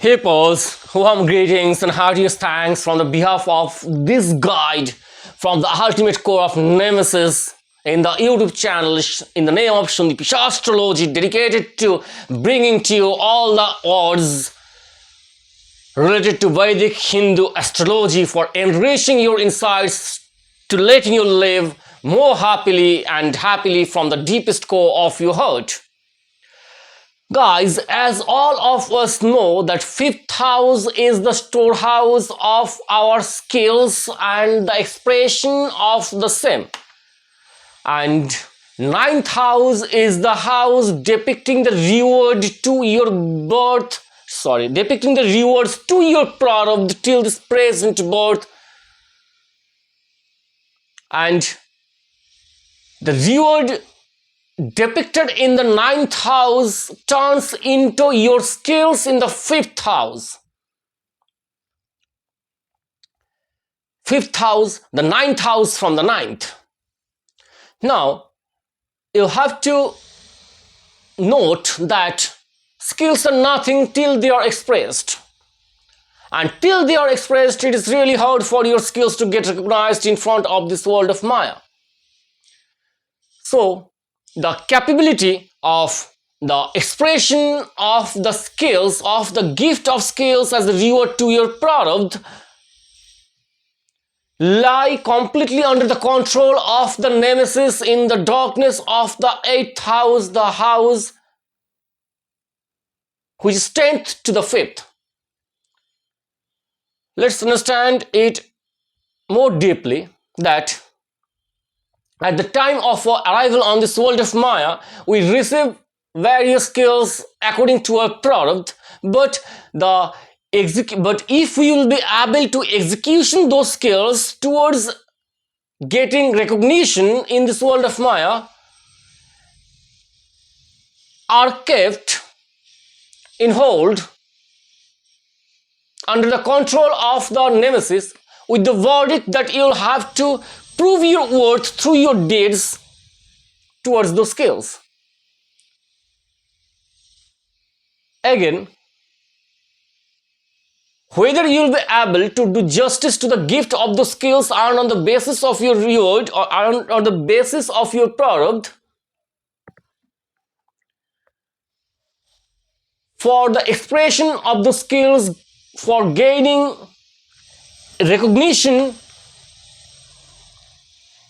Hey Pals, warm greetings and heartiest thanks from the behalf of this guide from the ultimate core of Nemesis in the YouTube channel in the name of Shundipi Astrology, dedicated to bringing to you all the odds related to Vedic Hindu astrology for enriching your insights to letting you live more happily from the deepest core of your heart. Guys, as all of us know that fifth house is the storehouse of our skills and the expression of the same. And ninth house is the house depicting the reward to your birth, depicting the rewards to your product till this present birth. And the reward depicted in the ninth house turns into your skills in the fifth house. Fifth house, the ninth house from the ninth. Now, you have to note that skills are nothing till they are expressed. And till they are expressed, it is really hard for your skills to get recognized in front of this world of Maya. So, the capability of the expression of the skills, of the gift of skills as a reward to your product, lie completely under the control of the nemesis in the darkness of the eighth house, the house which is 10th to the 5th. Let's understand it more deeply that at the time of our arrival on this world of Maya, we receive various skills according to our product, but if we will be able to execution those skills towards getting recognition in this world of Maya, are kept in hold under the control of the nemesis with the verdict that you'll have to prove your worth through your deeds towards those skills. Again, whether you'll be able to do justice to the gift of those skills earned on the basis of your reward or on the basis of your product, for the expression of the skills, for gaining recognition,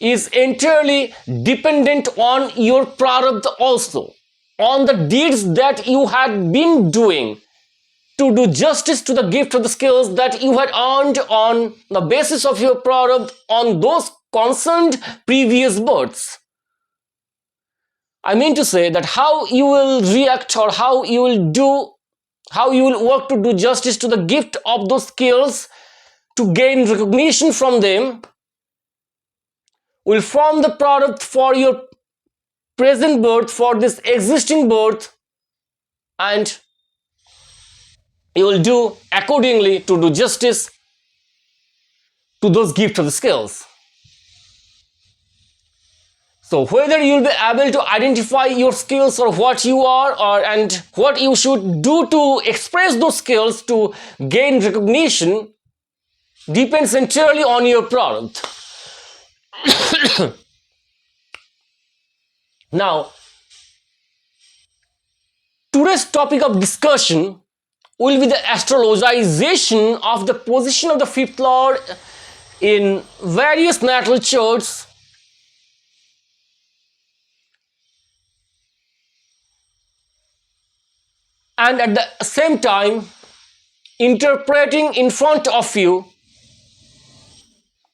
is entirely dependent on your product also, on the deeds that you had been doing to do justice to the gift of the skills that you had earned on the basis of your product on those concerned previous births. I mean to say that how you will react or how you will work to do justice to the gift of those skills to gain recognition from them will form the product for your present birth, for this existing birth, and you will do accordingly to do justice to those gifts of the skills. So whether you will be able to identify your skills or what you are and what you should do to express those skills to gain recognition depends entirely on your product. Now, today's topic of discussion will be the astrologization of the position of the fifth lord in various natal charts and at the same time interpreting in front of you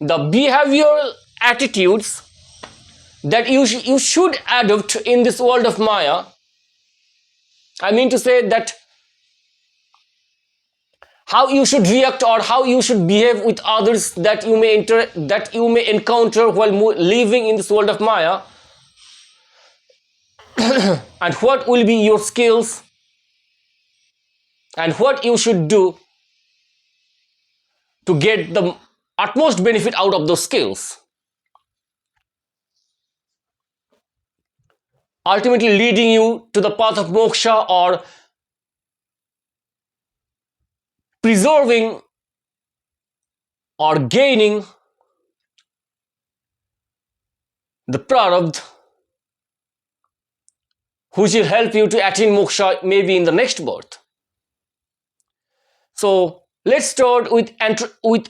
the behavioral attitudes that you should adopt in this world of Maya. I mean to say that how you should react or how you should behave with others that you may encounter while living in this world of Maya, and what will be your skills and what you should do to get the utmost benefit out of those skills, ultimately leading you to the path of moksha or preserving or gaining the product which will help you to attain moksha maybe in the next birth. So let's start with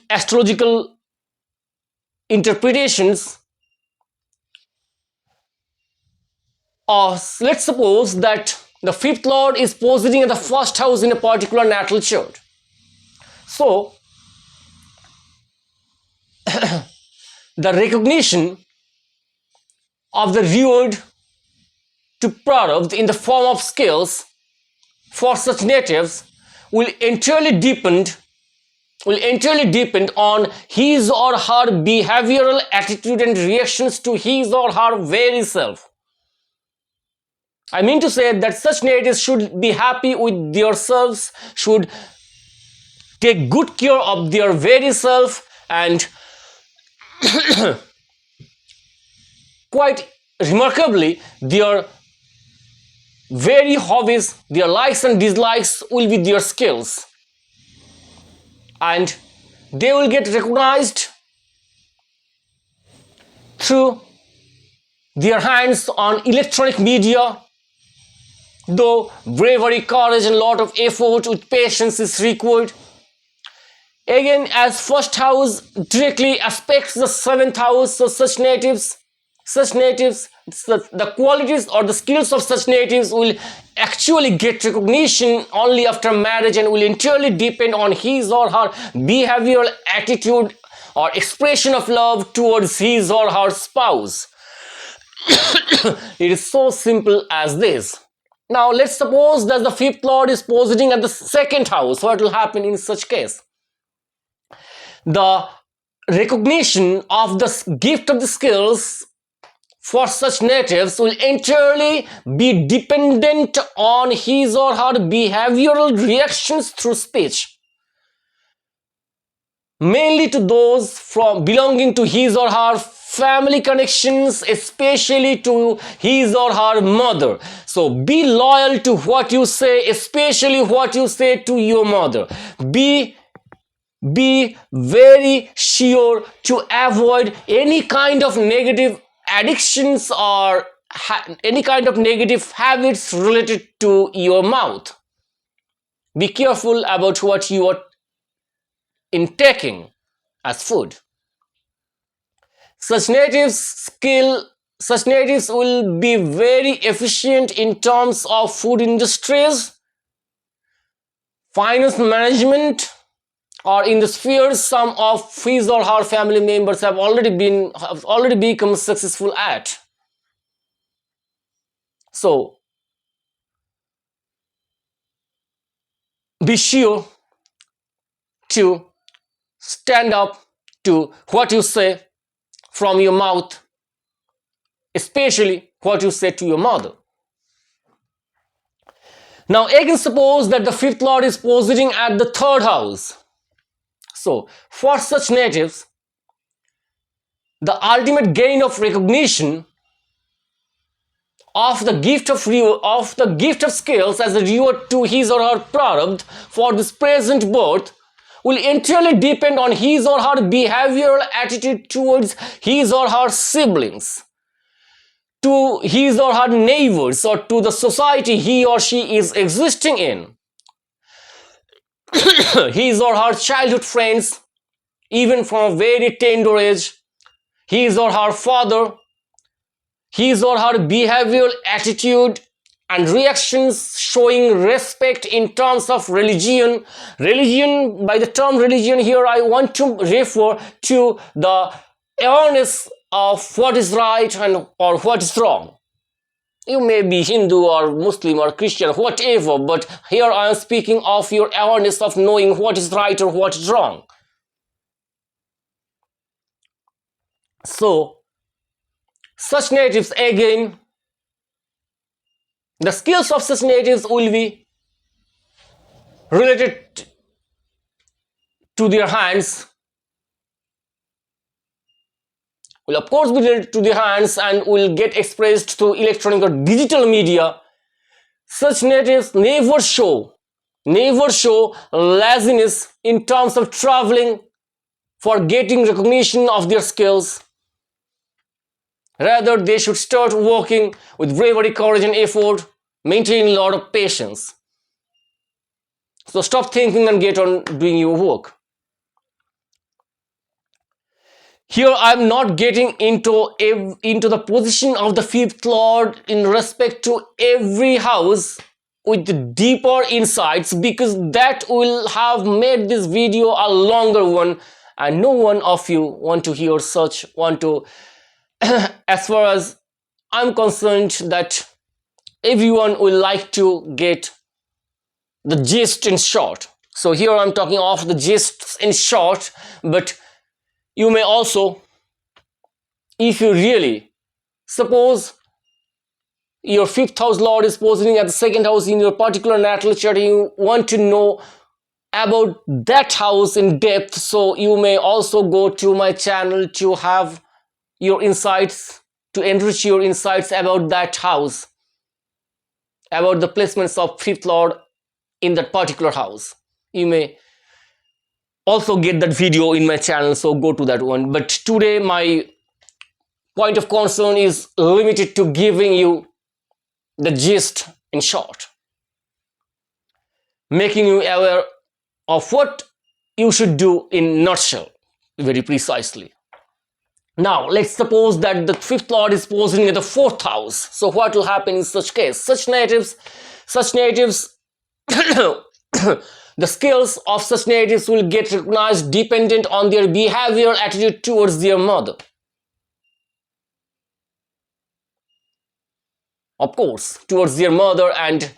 astrological interpretations. Let's suppose that the fifth lord is positing in the first house in a particular natal chart. So the recognition of the reward to product in the form of skills for such natives will entirely depend on his or her behavioral attitude and reactions to his or her very self. I mean to say that such natives should be happy with themselves, should take good care of their very self, and quite remarkably, their very hobbies, their likes and dislikes will be their skills. And they will get recognized through their hands on electronic media, though bravery, courage and lot of effort with patience is required. Again, as first house directly aspects the seventh house, so such natives, the qualities or the skills of such natives will actually get recognition only after marriage and will entirely depend on his or her behavioral attitude or expression of love towards his or her spouse. It is so simple as this. Now let's suppose that the fifth lord is positing at the second house. What will happen in such case? The recognition of the gift of the skills for such natives will entirely be dependent on his or her behavioral reactions through speech, mainly to those from belonging to his or her family connections, especially to his or her mother. So be loyal to what you say, especially what you say to your mother. Be very sure to avoid any kind of negative addictions or any kind of negative habits related to your mouth. Be careful about what you are intaking as food. Such natives will be very efficient in terms of food industries, finance management, or in the spheres some of his or her family members have already become successful at. So be sure to stand up to what you say from your mouth, especially what you say to your mother. Now again, suppose that the fifth lord is positing at the third house. So for such natives, the ultimate gain of recognition of the gift of skills as a reward to his or her product for this present birth will entirely depend on his or her behavioral attitude towards his or her siblings, to his or her neighbors, or to the society he or she is existing in, his or her childhood friends, even from a very tender age, his or her father, his or her behavioral attitude and reactions showing respect in terms of religion. Religion, by the term religion here, I want to refer to the awareness of what is right and or what is wrong. You may be Hindu or Muslim or Christian, whatever, but here I am speaking of your awareness of knowing what is right or what is wrong. So, such natives, again, the skills of such natives will be related to their hands, will of course be related to their hands and will get expressed through electronic or digital media. Such natives never show never show laziness in terms of traveling for getting recognition of their skills. Rather, they should start working with bravery, courage, and effort, maintaining a lot of patience. So stop thinking and get on doing your work. Here I'm not getting into the position of the fifth lord in respect to every house with deeper insights, because that will have made this video a longer one, and no one of you want to hear such, as far as I'm concerned, that everyone will like to get the gist in short. So here I'm talking of the gist in short, but you may also, if you really suppose your fifth house lord is positioning at the second house in your particular natal chart, you want to know about that house in depth, so you may also go to my channel to have your insights, to enrich your insights about that house, about the placements of fifth lord in that particular house. You may also get that video in my channel, so go to that one. But today my point of concern is limited to giving you the gist in short, making you aware of what you should do in nutshell, very precisely. Now let's suppose that the fifth lord is positioning in the fourth house. So what will happen in such case? Such natives the skills of such natives will get recognized dependent on their behavioral attitude towards their mother. Of course, towards their mother, and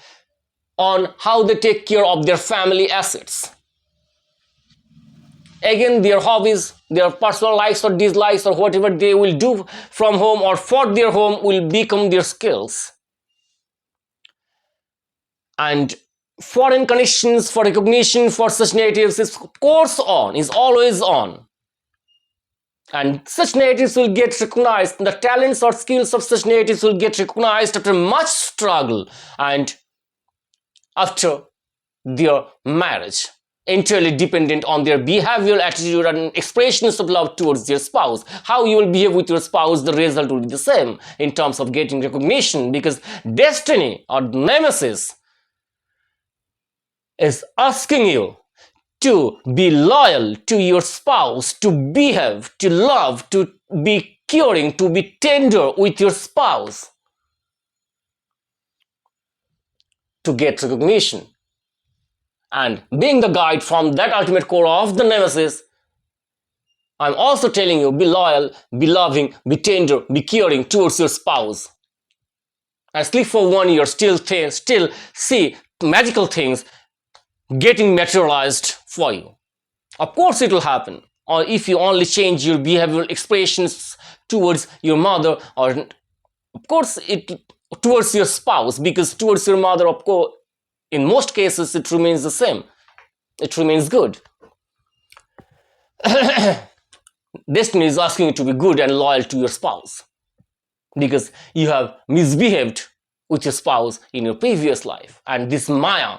on how they take care of their family assets. Again, their hobbies, their personal likes or dislikes, or whatever they will do from home or for their home will become their skills. And foreign connections for recognition for such natives is of course on, is always on. And such natives will get recognized, the talents or skills of such natives will get recognized after much struggle and after their marriage, entirely dependent on their behavioral attitude and expressions of love towards their spouse. How you will behave with your spouse, the result will be the same in terms of getting recognition, because destiny or nemesis is asking you to be loyal to your spouse, to behave, to love, to be caring, to be tender with your spouse, to get recognition. And being the guide from that ultimate core of the nemesis, I'm also telling you, be loyal, be loving, be tender, be caring towards your spouse. And sleep for 1 year, still see magical things getting materialized for you. Of course it will happen. Or if you only change your behavioral expressions towards your mother, or of course it towards your spouse, because towards your mother, of course, in most cases it remains the same. It remains good. Destiny is asking you to be good and loyal to your spouse, because you have misbehaved with your spouse in your previous life, and this Maya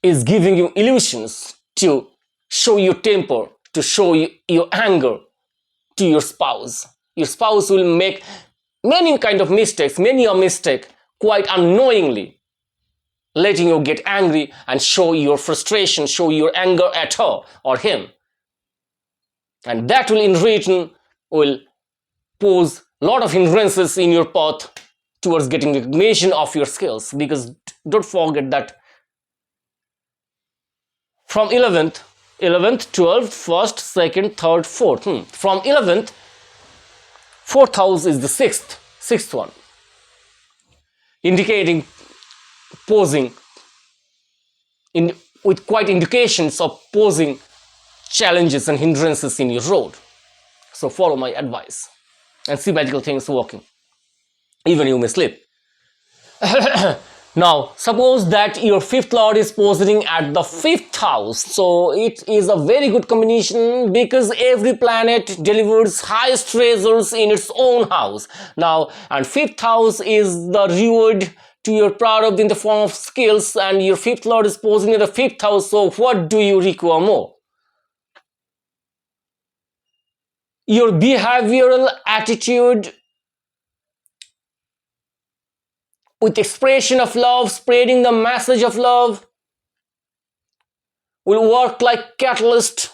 is giving you illusions to show your temper, to show you your anger to your spouse. Your spouse will make many kind of mistakes, many a mistake, quite unknowingly, letting you get angry and show your frustration, show your anger at her or him. And that will in return will pose a lot of hindrances in your path towards getting recognition of your skills, because don't forget that from 11th, 12th, 1st, 2nd, 3rd, 4th. From 11th, 4th house is the sixth one, indicating posing with quite indications of posing challenges and hindrances in your road. So follow my advice and see magical things working. Even you may slip. Now, suppose that your fifth lord is positioning at the 5th house. So it is a very good combination, because every planet delivers highest results in its own house. Now, and 5th house is the revered to your product in the form of skills, and your fifth lord is posing in the fifth house. So what do you require more? Your behavioral attitude with expression of love, spreading the message of love, will work like catalyst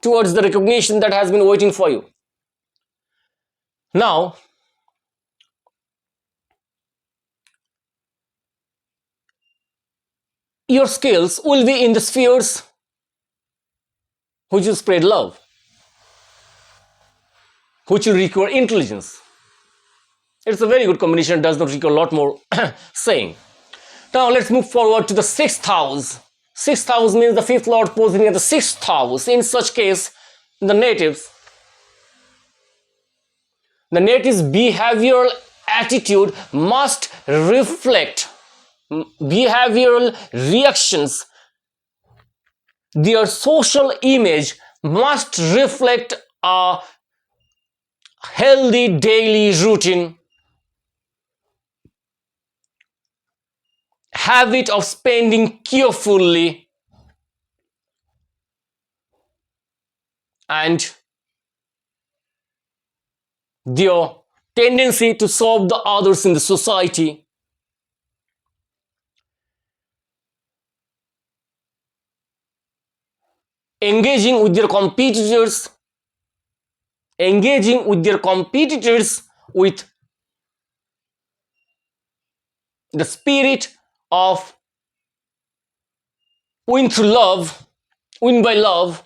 towards the recognition that has been waiting for you. Now, your skills will be in the spheres which will spread love, which will require intelligence. It's a very good combination, does not require a lot more saying. Now let's move forward to the sixth house. Sixth house means the fifth lord posing at the sixth house. In such case, the native's behavioral attitude must reflect behavioral reactions. Their social image must reflect a healthy daily routine, habit of spending carefully, and their tendency to serve the others in the society. Engaging with their competitors with the spirit of win by love,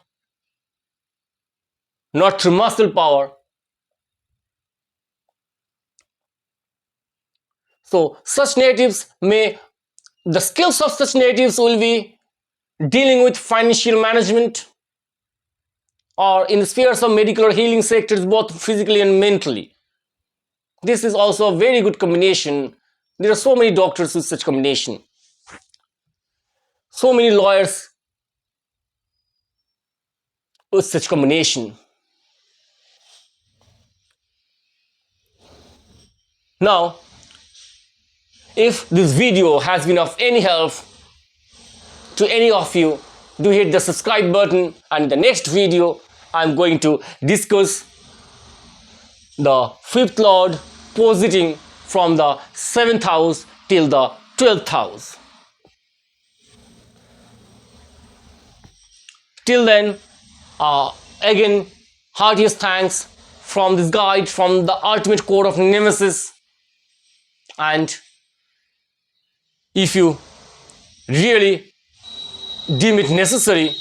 not through muscle power. So the skills of such natives will be dealing with financial management, or in the spheres of medical or healing sectors, both physically and mentally. This is also a very good combination. There are so many doctors with such combination, so many lawyers with such combination. Now, if this video has been of any help to any of you, do hit the subscribe button, and in the next video I'm going to discuss the fifth lord positing from the 7th house till the 12th house. Till then, again, heartiest thanks from this guide from the ultimate core of Nemesis. And if you really deem it necessary,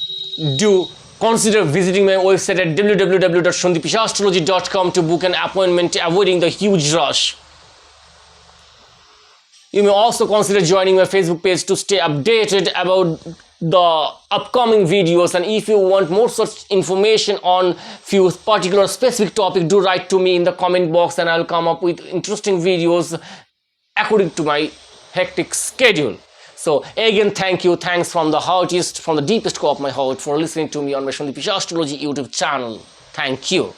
do consider visiting my website at www.shondipishastrology.com to book an appointment, avoiding the huge rush. You may also consider joining my Facebook page to stay updated about the upcoming videos, and if you want more such information on few particular specific topic, do write to me in the comment box, and I'll come up with interesting videos according to my hectic schedule. So again, thanks from the deepest core of my heart for listening to me on my Shondipisha Astrology YouTube channel. Thank you.